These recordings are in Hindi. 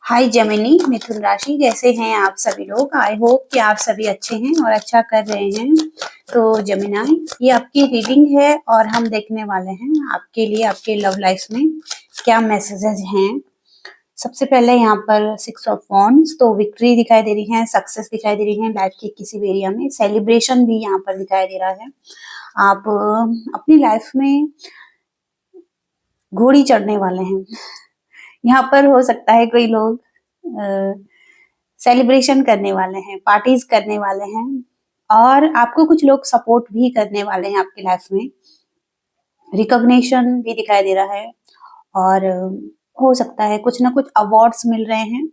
हाय जेमिनी मिथुन राशि, कैसे हैं आप सभी लोग। आई होप कि आप सभी अच्छे हैं और अच्छा कर रहे हैं। तो जेमिनाई, ये आपकी रीडिंग है और हम देखने वाले हैं आपके लिए आपके लव लाइफ में क्या मैसेजेस हैं। सबसे पहले यहाँ पर 6 ऑफ वॉन्ड्स, तो विक्ट्री दिखाई दे रही है, सक्सेस दिखाई दे रही है लाइफ के किसी भी एरिया में। सेलिब्रेशन भी यहाँ पर दिखाई दे रहा है। आप अपनी लाइफ में घोड़ी चढ़ने वाले हैं। यहाँ पर हो सकता है कोई लोग सेलिब्रेशन करने वाले हैं, पार्टीज करने वाले हैं और आपको कुछ लोग सपोर्ट भी करने वाले हैं आपकी लाइफ में। रिकॉग्निशन भी दिखाई दे रहा है और हो सकता है कुछ ना कुछ अवार्ड्स मिल रहे हैं।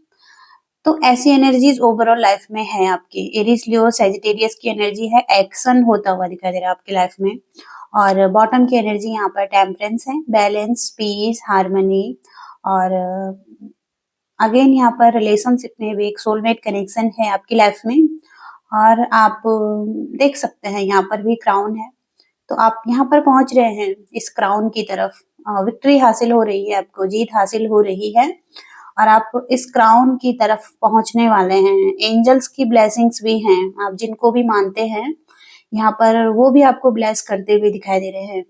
तो ऐसी एनर्जीज ओवरऑल लाइफ में है आपकी। एरीज, लियो, सैजिटेरियस की एनर्जी है, एक्शन होता हुआ दिखाई दे रहा है आपकी लाइफ में। और बॉटम की एनर्जी यहाँ पर टेम्परेंस है, बैलेंस, पीस, हार्मनी। और अगेन यहाँ पर रिलेशनशिप में भी एक सोलमेट कनेक्शन है आपकी लाइफ में। और आप देख सकते हैं यहाँ पर भी क्राउन है, तो आप यहाँ पर पहुंच रहे हैं इस क्राउन की तरफ। विक्ट्री हासिल हो रही है, आपको जीत हासिल हो रही है और आप इस क्राउन की तरफ पहुंचने वाले हैं। एंजल्स की ब्लेसिंग्स भी हैं, आप जिनको भी मानते हैं यहाँ पर वो भी आपको ब्लेस करते हुए दिखाई दे रहे हैं।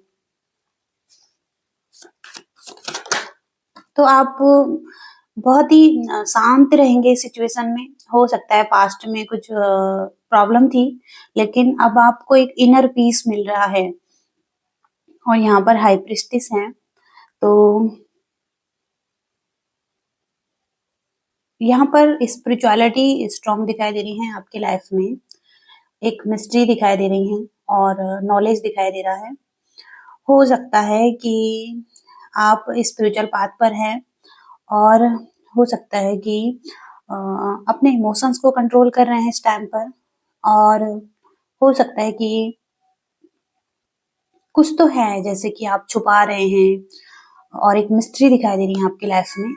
तो आप बहुत ही शांत रहेंगे इस सिचुएशन में। हो सकता है पास्ट में कुछ प्रॉब्लम थी, लेकिन अब आपको एक इनर पीस मिल रहा है। और यहाँ पर हाई प्रिस्टिस है, तो यहाँ पर स्पिरिचुअलिटी स्ट्रॉन्ग दिखाई दे रही है आपकी लाइफ में। एक मिस्ट्री दिखाई दे रही है और नॉलेज दिखाई दे रहा है। हो सकता है कि आप स्पिरिचुअल पाथ पर हैं और हो सकता है कि अपने इमोशंस को कंट्रोल कर रहे हैं इस टाइम पर। और हो सकता है कि कुछ तो है जैसे कि आप छुपा रहे हैं और एक मिस्ट्री दिखाई दे रही है आपकी लाइफ में।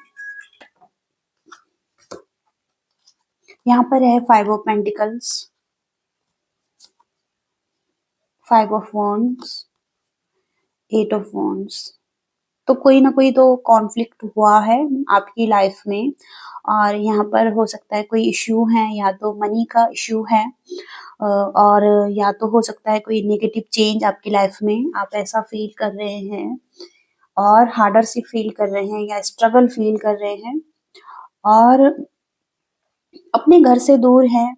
यहाँ पर है 5 of pentacles, 5 of wands, 8 of wands. तो कोई ना कोई तो कॉन्फ्लिक्ट हुआ है आपकी लाइफ में और यहाँ पर हो सकता है कोई इश्यू है, या तो मनी का इश्यू है और या तो हो सकता है कोई नेगेटिव चेंज आपकी लाइफ में आप ऐसा फील कर रहे हैं और हार्डर से फील कर रहे हैं या स्ट्रगल फील कर रहे हैं और अपने घर से दूर हैं।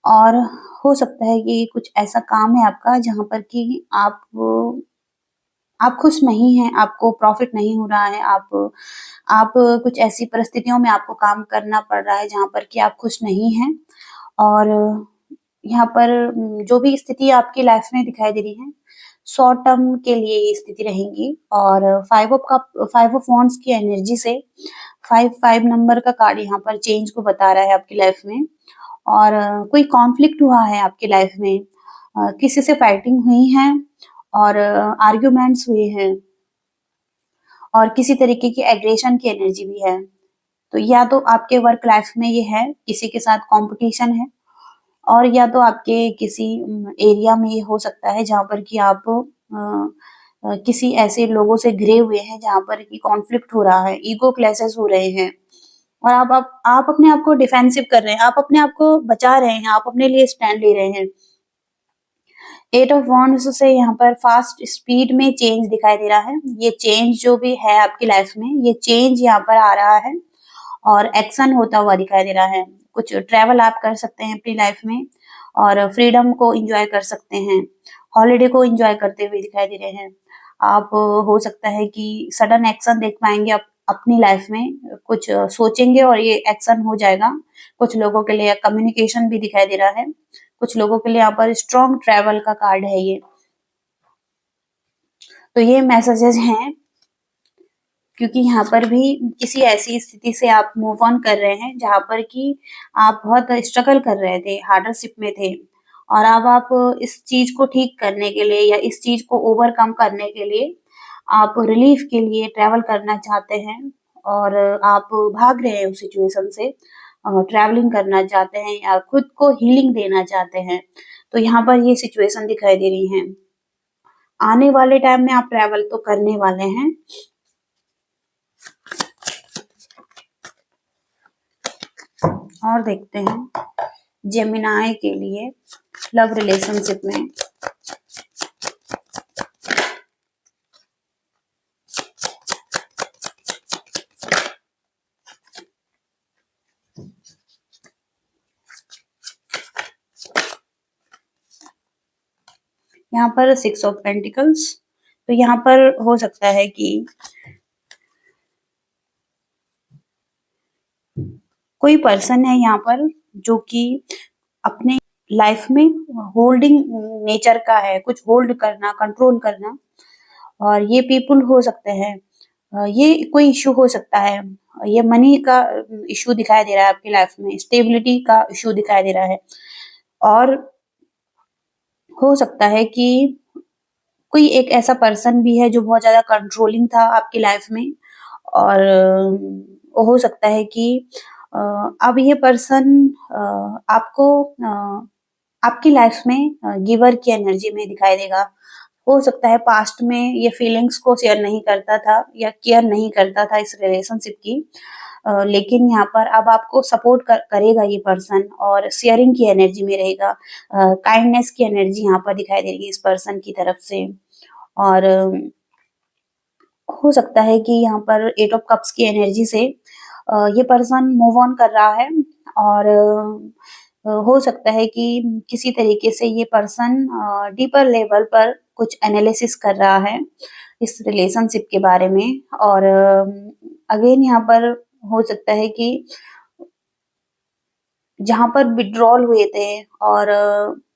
और हो सकता है कि कुछ ऐसा काम है आपका जहाँ पर कि आप खुश नहीं हैं, आपको प्रॉफिट नहीं हो रहा है। आप कुछ ऐसी परिस्थितियों में आपको काम करना पड़ रहा है जहाँ पर कि आप खुश नहीं हैं। और यहाँ पर जो भी स्थिति आपकी लाइफ में दिखाई दे रही है, शॉर्ट टर्म के लिए ये स्थिति रहेंगी। और 5 ऑफ वॉन्ड्स की एनर्जी से 5 नंबर का कार्ड यहाँ पर चेंज को बता रहा है आपकी लाइफ में। और कोई कॉन्फ्लिक्ट हुआ है आपकी लाइफ में, किसी से फाइटिंग हुई है और आर्ग्यूमेंट्स हुए हैं और किसी तरीके की एग्रेशन की एनर्जी भी है। तो या तो आपके वर्क लाइफ में ये है, किसी के साथ कंपटीशन है, और या तो आपके किसी एरिया में ये हो सकता है जहाँ पर कि आप किसी ऐसे लोगों से घिरे हुए हैं जहाँ पर कि कॉन्फ्लिक्ट हो रहा है, ईगो क्लैशेस हो रहे हैं और आप अपने आप को डिफेंसिव कर रहे हैं, आप अपने आप को बचा रहे हैं, आप अपने लिए स्टैंड ले रहे हैं। 8 ऑफ वॉन्ड्स से यहाँ पर फास्ट स्पीड में चेंज दिखाई दे रहा है। ये चेंज जो भी है आपकी लाइफ में, ये चेंज यहाँ पर आ रहा है और एक्शन होता हुआ दिखाई दे रहा है। कुछ ट्रैवल आप कर सकते हैं अपनी लाइफ में और फ्रीडम को एंजॉय कर सकते हैं, हॉलिडे को एंजॉय करते हुए दिखाई दे रहे हैं। आप हो सकता है कि सडन एक्शन देख पाएंगे आप अपनी लाइफ में, कुछ सोचेंगे और ये एक्शन हो जाएगा। कुछ लोगों के लिए कम्युनिकेशन भी दिखाई दे रहा है, कुछ लोगों के लिए यहाँ पर स्ट्रॉन्ग ट्रैवल का कार्ड है ये। तो ये मैसेजेस हैं क्योंकि यहाँ पर भी किसी ऐसी स्थिति से आप मूव ऑन कर रहे हैं जहाँ पर कि आप बहुत स्ट्रगल कर रहे थे, हार्डशिप में थे और अब आप इस चीज को ठीक करने के लिए या इस चीज को ओवरकम करने के लिए आप रिलीफ के लिए ट्रैवल करना चाहते हैं और आप भाग रहे हैं उस सिचुएशन से, ट्रैवलिंग करना चाहते हैं या खुद को हीलिंग देना चाहते हैं। तो यहाँ पर ये सिचुएशन दिखाई दे रही है। आने वाले टाइम में आप ट्रैवल तो करने वाले हैं। और देखते हैं जेमिनाई के लिए लव रिलेशनशिप में। यहाँ पर 6 ऑफ पेंटिकल्स। तो यहाँ पर हो सकता है कि कोई पर्सन है यहाँ पर जो कि अपने लाइफ में होल्डिंग नेचर का है, कुछ होल्ड करना, कंट्रोल करना। और ये पीपल हो सकते हैं, ये कोई इश्यू हो सकता है, ये मनी का इश्यू दिखाई दे रहा है आपकी लाइफ में, स्टेबिलिटी का इश्यू दिखाई दे रहा है। और हो सकता है कि कोई एक ऐसा पर्सन भी है जो बहुत ज्यादा कंट्रोलिंग था आपकी लाइफ में। और हो सकता है कि अब ये पर्सन आपको आपकी लाइफ में गिवर की एनर्जी में दिखाई देगा। हो सकता है पास्ट में ये फीलिंग्स को शेयर नहीं करता था या केयर नहीं करता था इस रिलेशनशिप की, लेकिन यहाँ पर अब आपको सपोर्ट करेगा ये पर्सन और शेयरिंग की एनर्जी में रहेगा। काइंडनेस की एनर्जी यहाँ पर दिखाई दे रही है इस पर्सन की तरफ से। और हो सकता है कि यहाँ पर 8 ऑफ कप्स की एनर्जी से ये पर्सन मूव ऑन कर रहा है। और हो सकता है कि किसी तरीके से ये पर्सन डीपर लेवल पर कुछ एनालिसिस कर रहा है इस रिलेशनशिप के बारे में। और अगेन यहाँ पर हो सकता है कि जहाँ पर विड्रॉल हुए थे और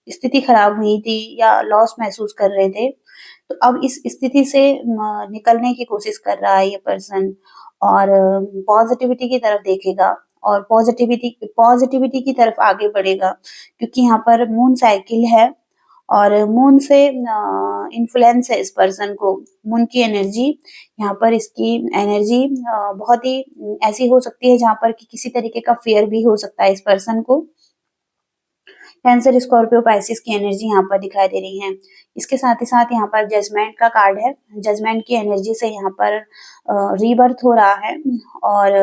स्थिति खराब हुई थी या लॉस महसूस कर रहे थे, तो अब इस स्थिति से निकलने की कोशिश कर रहा है ये पर्सन। और पॉजिटिविटी की तरफ देखेगा और पॉजिटिविटी पॉजिटिविटी की तरफ आगे बढ़ेगा, क्योंकि यहाँ पर मून साइकिल है और मून से इन्फ्लुएंस है इस पर्सन को। मून की एनर्जी, यहाँ पर इसकी एनर्जी बहुत ही ऐसी हो सकती है जहाँ पर कि किसी तरीके का फियर भी हो सकता है इस पर्सन को। कैंसर, स्कॉर्पियो, पाइसिस की एनर्जी यहाँ पर दिखाई दे रही है। इसके साथ ही साथ यहाँ पर जजमेंट का कार्ड है। जजमेंट की एनर्जी से यहाँ पर रीबर्थ हो रहा है। और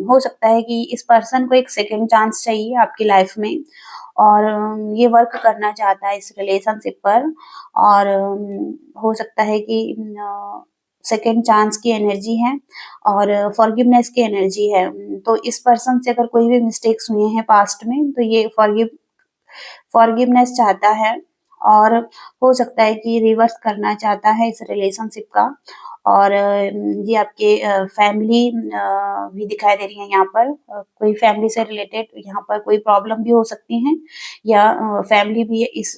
हो सकता है कि इस पर्सन को एक सेकेंड चांस चाहिए आपकी लाइफ में और ये वर्क करना चाहता है इस रिलेशनशिप पर। और हो सकता है कि सेकेंड चांस की एनर्जी है और फॉरगिवनेस की एनर्जी है। तो इस पर्सन से अगर कोई भी मिस्टेक्स हुए हैं पास्ट में, तो ये फॉरगिवनेस चाहता है। और हो सकता है कि रिवर्स करना चाहता है इस रिलेशनशिप का। और ये आपके फैमिली भी दिखाई दे रही है यहाँ पर। कोई फैमिली से रिलेटेड यहाँ पर कोई प्रॉब्लम भी हो सकती है या फैमिली भी इस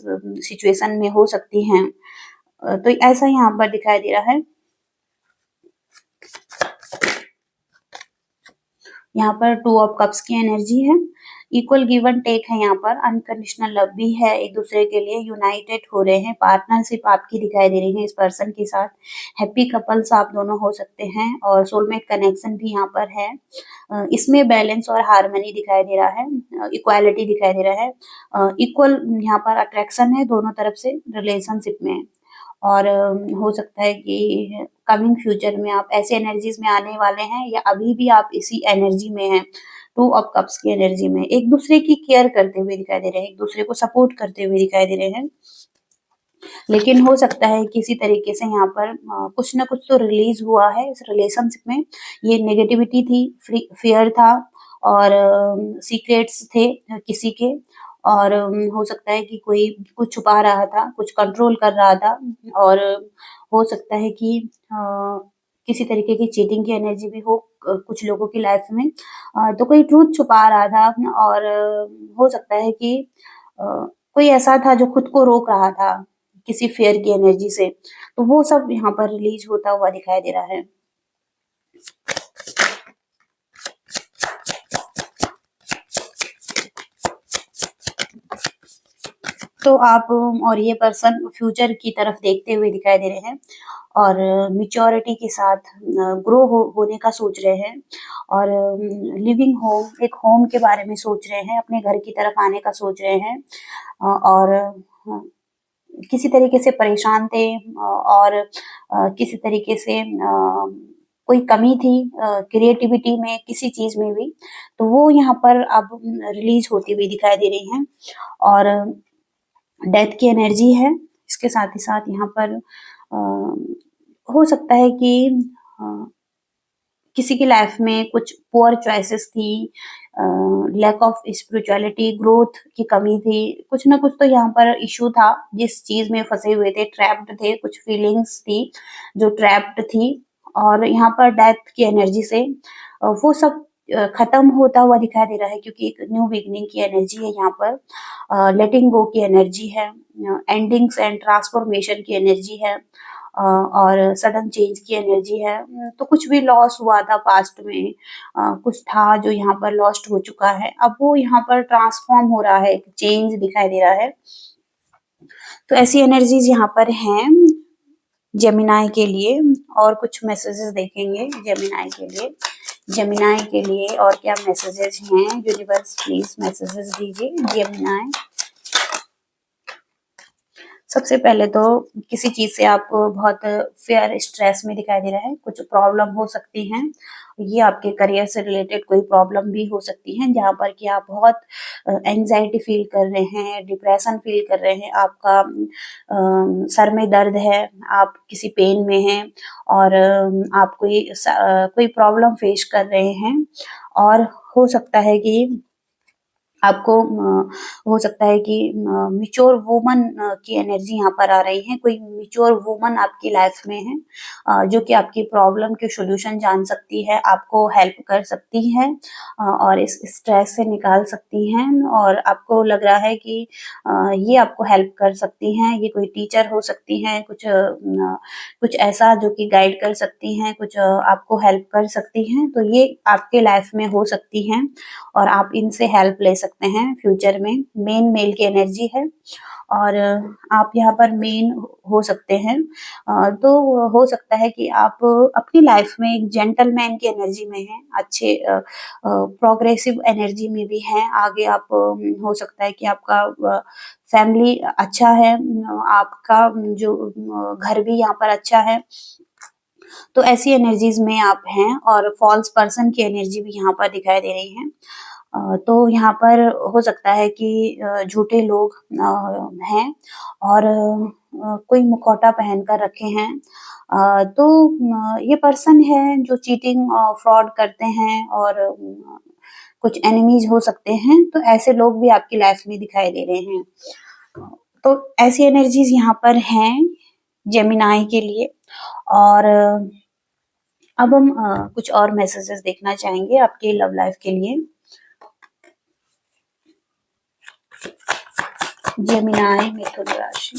सिचुएशन में हो सकती है। तो ऐसा यहाँ पर दिखाई दे रहा है। यहाँ पर 2 ऑफ कप्स की एनर्जी है। इक्वल गिव एंड टेक है, यहाँ पर अनकंडीशनल लव भी है, एक दूसरे के लिए यूनाइटेड हो रहे हैं। पार्टनरशिप आपकी दिखाई दे रही है इस पर्सन के साथ। हैप्पी कपल्स आप दोनों हो सकते हैं और सोलमेट कनेक्शन भी यहाँ पर है। इसमें बैलेंस और हार्मनी दिखाई दे रहा है, इक्वालिटी दिखाई दे रहा है। इक्वल यहाँ पर अट्रैक्शन है दोनों तरफ से रिलेशनशिप में। और हो सकता है कि कमिंग फ्यूचर में आप ऐसे एनर्जीज में आने वाले हैं या अभी भी आप इसी एनर्जी में हैं। 2 ऑफ कप्स की एनर्जी में एक दूसरे की केयर करते हुए दिखाई दे रहे हैं, एक दूसरे को सपोर्ट करते हुए दिखाई दे रहे हैं। लेकिन हो सकता है किसी तरीके से यहाँ पर कुछ ना कुछ तो रिलीज हुआ है इस रिलेशनशिप में। ये नेगेटिविटी थी, फियर था और सीक्रेट्स थे किसी के। और हो सकता है कि कोई कुछ छुपा रहा था, कुछ कंट्रोल कर रहा था। और हो सकता है कि किसी तरीके की चीटिंग की एनर्जी भी हो कुछ लोगों की लाइफ में। तो कोई ट्रूथ छुपा रहा था। और हो सकता है कि कोई ऐसा था जो खुद को रोक रहा था किसी फेयर की एनर्जी से। तो वो सब यहाँ पर रिलीज होता हुआ दिखाई दे रहा है। तो आप और ये पर्सन फ्यूचर की तरफ देखते हुए दिखाई दे रहे हैं और मैच्योरिटी के साथ ग्रो होने का सोच रहे हैं। और लिविंग होम, एक होम के बारे में सोच रहे हैं, अपने घर की तरफ आने का सोच रहे हैं। और किसी तरीके से परेशान थे और किसी तरीके से कोई कमी थी क्रिएटिविटी में, किसी चीज़ में भी, तो वो यहाँ पर अब रिलीज़ होती हुई दिखाई दे रही हैं। और डेथ की एनर्जी है। इसके साथ ही साथ यहाँ पर हो सकता है कि अ, किसी की लाइफ में कुछ पुअर चॉइसेस थी, लैक ऑफ स्पिरिचुअलिटी, ग्रोथ की कमी थी, कुछ ना कुछ तो यहाँ पर इश्यू था, जिस चीज़ में फँसे हुए थे, ट्रैप्ड थे, कुछ फीलिंग्स थी जो ट्रैप्ड थी। और यहाँ पर डेथ की एनर्जी से वो सब खत्म होता हुआ दिखाई दे रहा है, क्योंकि एक न्यू बिगिनिंग की एनर्जी है यहाँ पर, लेटिंग गो की एनर्जी है, एंडिंग्स एंड ट्रांसफॉर्मेशन की एनर्जी है, और सडन चेंज की एनर्जी है। तो कुछ भी लॉस हुआ था पास्ट में, कुछ था जो यहाँ पर लॉस्ट हो चुका है, अब वो यहाँ पर ट्रांसफॉर्म हो रहा है, एक चेंज दिखाई दे रहा है। तो ऐसी एनर्जीज यहाँ पर हैं जेमिनाई के लिए। और कुछ मैसेजेस देखेंगे जेमिनाई के लिए। जेमिनाई के लिए और क्या मैसेजेस हैं, यूनिवर्स प्लीज मैसेजेस दीजिए जेमिनाई। सबसे पहले तो किसी चीज़ से आप बहुत फ़ियर, स्ट्रेस में दिखाई दे रहा है, कुछ प्रॉब्लम हो सकती हैं। ये आपके करियर से रिलेटेड कोई प्रॉब्लम भी हो सकती है, जहाँ पर कि आप बहुत एंग्ज़ायटी फ़ील कर रहे हैं, डिप्रेशन फ़ील कर रहे हैं, आपका सर में दर्द है, आप किसी पेन में हैं, और आप कोई प्रॉब्लम फ़ेस कर रहे हैं। और हो सकता है कि आपको हो सकता है कि मैच्योर वुमन की एनर्जी यहाँ पर आ रही है। कोई मैच्योर वुमन आपकी लाइफ में है, जो कि आपकी प्रॉब्लम के सॉल्यूशन जान सकती है, आपको हेल्प कर सकती है, और इस स्ट्रेस से निकाल सकती हैं। और आपको लग रहा है कि ये आपको हेल्प कर सकती हैं। ये कोई टीचर हो सकती हैं, कुछ ऐसा जो कि गाइड कर सकती हैं, कुछ आपको हेल्प कर सकती हैं। तो ये आपके लाइफ में हो सकती हैं, और आप इनसे हेल्प ले सकते हैं फ्यूचर में। मेन मेल की एनर्जी है, और आप यहाँ पर मेन हो सकते हैं। तो हो सकता है कि आप अपनी लाइफ में एक जेंटलमैन की एनर्जी में हैं, अच्छे प्रोग्रेसिव एनर्जी में भी हैं। आगे आप हो सकता है कि आपका फैमिली अच्छा है, आपका जो घर भी यहाँ पर अच्छा है। तो ऐसी एनर्जीज में आप हैं, और फॉल्स पर्सन की एनर्जी भी यहाँ पर दिखाई दे रही है। तो यहाँ पर हो सकता है कि झूठे लोग हैं, और कोई मुखौटा पहन कर रखे हैं। तो ये पर्सन है जो चीटिंग और फ्रॉड करते हैं, और कुछ एनिमीज हो सकते हैं। तो ऐसे लोग भी आपकी लाइफ में दिखाई दे रहे हैं। तो ऐसी एनर्जीज यहाँ पर हैं जेमिनाई के लिए। और अब हम कुछ और मैसेजेस देखना चाहेंगे आपके लव लाइफ के लिए। जेमिनाई मिथुन राशि।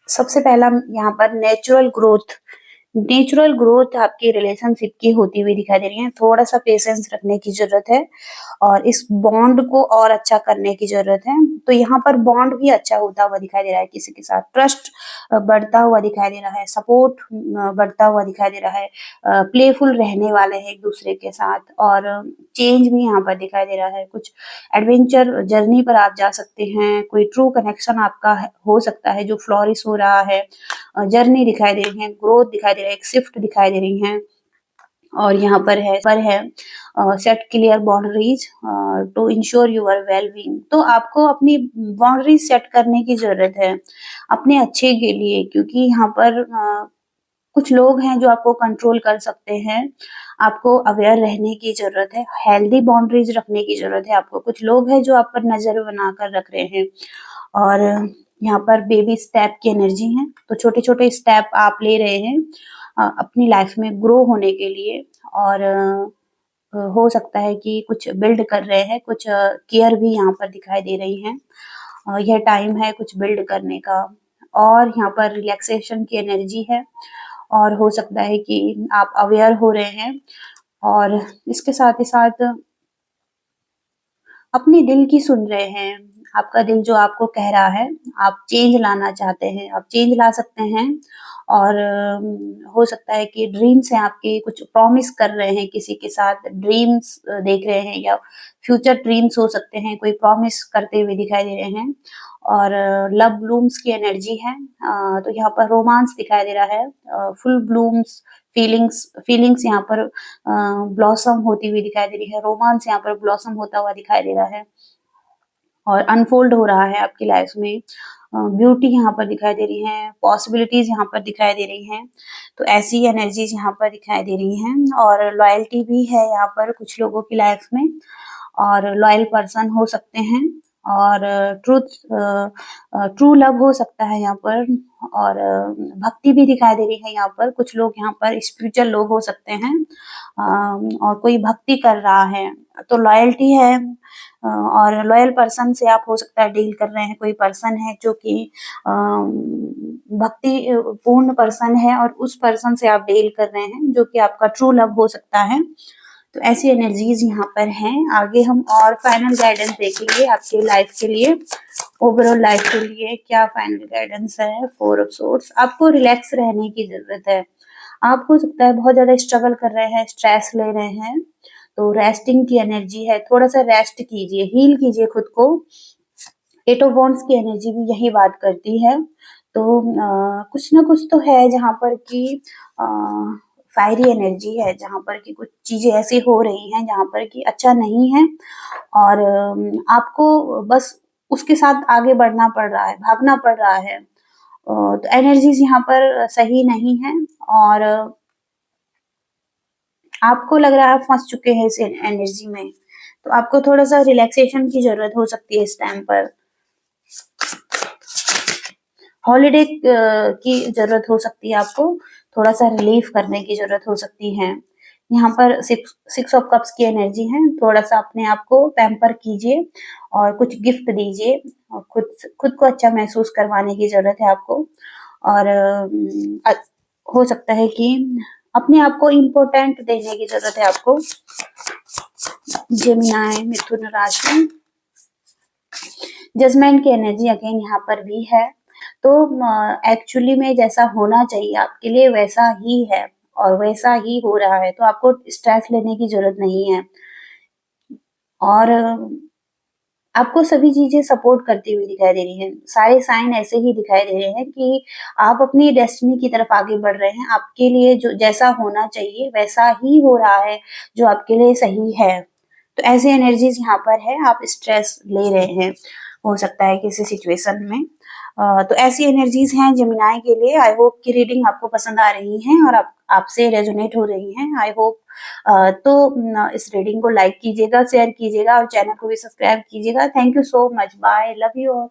सबसे पहला यहाँ पर नेचुरल ग्रोथ आपकी रिलेशनशिप की होती हुई दिखाई दे रही है। थोड़ा सा पेशेंस रखने की जरूरत है, और इस बॉन्ड को और अच्छा करने की जरूरत है। तो यहाँ पर बॉन्ड भी अच्छा होता हुआ दिखाई दे रहा है, किसी के साथ ट्रस्ट बढ़ता हुआ दिखाई दे रहा है, सपोर्ट बढ़ता हुआ दिखाई दे रहा है, प्लेफुल रहने वाले हैं एक दूसरे के साथ। और चेंज भी यहाँ पर दिखाई दे रहा है, कुछ एडवेंचर जर्नी पर आप जा सकते हैं, कोई ट्रू कनेक्शन आपका हो सकता है जो फ्लोरिश हो रहा है। जर्नी दिखाई दे रही है, ग्रोथ दिखाई दे रहा है, एक शिफ्ट दिखाई दे रही है। और यहाँ पर है set clear boundaries to ensure your well being. तो आपको अपनी बाउंड्रीज सेट करने की जरूरत है अपने अच्छे के लिए, क्योंकि यहाँ पर कुछ लोग हैं जो आपको कंट्रोल कर सकते हैं। आपको अवेयर रहने की जरूरत है, हेल्दी बाउंड्रीज रखने की जरूरत है आपको। कुछ लोग हैं जो आप पर नजर बनाकर रख रहे हैं, और यहाँ पर बेबी स्टेप की एनर्जी है। तो छोटे छोटे स्टेप आप ले रहे हैं अपनी लाइफ में ग्रो होने के लिए। और हो सकता है कि कुछ बिल्ड कर रहे हैं, कुछ केयर भी यहाँ पर दिखाई दे रही है। यह टाइम है कुछ बिल्ड करने का। और यहाँ पर रिलैक्सेशन की एनर्जी है, और हो सकता है कि आप अवेयर हो रहे हैं। और इसके साथ ही साथ अपने दिल की सुन रहे हैं, आपका दिल जो आपको कह रहा है, आप चेंज लाना चाहते हैं, आप चेंज ला सकते हैं और हो सकता है कि ड्रीम्स हैं आपके, कुछ प्रॉमिस कर रहे हैं किसी के साथ, ड्रीम्स देख रहे हैं या फ्यूचर ड्रीम्स हो सकते हैं, कोई प्रॉमिस करते हुए दिखाई दे रहे हैं और लव ब्लूम्स की एनर्जी है। तो यहाँ पर रोमांस दिखाई दे रहा है, फुल ब्लूम्स फीलिंग्स फीलिंग्स यहाँ पर ब्लॉसम होती हुई दिखाई दे रही है, रोमांस यहाँ पर ब्लॉसम होता हुआ दिखाई दे रहा है और अनफोल्ड हो रहा है आपकी लाइफ में। ब्यूटी यहाँ पर दिखाई दे रही है, पॉसिबिलिटीज यहाँ पर दिखाई दे रही हैं। तो ऐसी एनर्जीज यहाँ पर दिखाई दे रही हैं और लॉयल्टी भी है यहाँ पर कुछ लोगों की लाइफ में और लॉयल पर्सन हो सकते हैं और ट्रू लव हो सकता है यहाँ पर और भक्ति भी दिखाई दे रही है यहाँ पर। कुछ लोग यहाँ पर स्पिरिचुअल लोग हो सकते हैं और कोई भक्ति कर रहा है, तो लॉयल्टी है और लॉयल पर्सन से आप हो सकता है डील कर रहे हैं। कोई पर्सन है जो कि भक्ति पूर्ण पर्सन है और उस पर्सन से आप डील कर रहे हैं जो कि आपका ट्रू लव हो सकता है। तो ऐसी एनर्जीज यहाँ पर हैं। आगे हम और फाइनल गाइडेंस देखेंगे आपके लाइफ के लिए, ओवरऑल लाइफ के लिए क्या फाइनल गाइडेंस है। 4 ऑफ सोर्ड्स, आपको रिलैक्स रहने की जरूरत है। आप हो सकता है बहुत ज्यादा स्ट्रगल कर रहे हैं, स्ट्रेस ले रहे हैं, तो रेस्टिंग की एनर्जी है, थोड़ा सा रेस्ट कीजिए, हील कीजिए खुद को। 8 ऑफ वॉन्ड्स की एनर्जी भी यही बात करती है। तो कुछ ना कुछ तो है जहाँ पर कि फायरी एनर्जी है, जहाँ पर कि कुछ चीजें ऐसी हो रही हैं जहाँ पर कि अच्छा नहीं है और आपको बस उसके साथ आगे बढ़ना पड़ रहा है, भागना पड़ रहा है। तो एनर्जीज यहाँ पर सही नहीं है और आपको लग रहा है आप फंस चुके हैं इस एनर्जी में, तो आपको थोड़ा सा रिलैक्सेशन की जरूरत हो सकती है इस टाइम पर। हॉलिडे की जरूरत हो सकती है आपको, थोड़ा सा रिलीफ करने की जरूरत हो सकती है। यहाँ पर 6 ऑफ कप्स की एनर्जी है, थोड़ा सा अपने आप को पैम्पर कीजिए और कुछ गिफ्ट दीजिए और खुद को अच्छा महसूस करवाने की जरूरत है आपको और हो सकता है कि अपने आप को इम्पोर्टेंट देने की जरूरत है आपको। जेमिनी मिथुन राशि, जजमेंट की एनर्जी अगेन यहाँ पर भी है। तो एक्चुअली में जैसा होना चाहिए आपके लिए वैसा ही है और वैसा ही हो रहा है, तो आपको स्ट्रेस लेने की जरूरत नहीं है और आपको सभी चीजें सपोर्ट करती हुई दिखाई दे रही हैं। सारे साइन ऐसे ही दिखाई दे रहे हैं कि आप अपनी डेस्टिनी की तरफ आगे बढ़ रहे हैं। आपके लिए जो जैसा होना चाहिए वैसा ही हो रहा है, जो आपके लिए सही है। तो ऐसी एनर्जीज यहाँ पर है, आप स्ट्रेस ले रहे हैं हो सकता है किसी सिचुएशन में। तो ऐसी एनर्जीज हैं जेमिनी के लिए। आई होप की रीडिंग आपको पसंद आ रही है और आपसे रेजोनेट हो रही हैं। आई होप तो इस रीडिंग को लाइक कीजिएगा, शेयर कीजिएगा और चैनल को भी सब्सक्राइब कीजिएगा। Thank you so much, bye, love you all.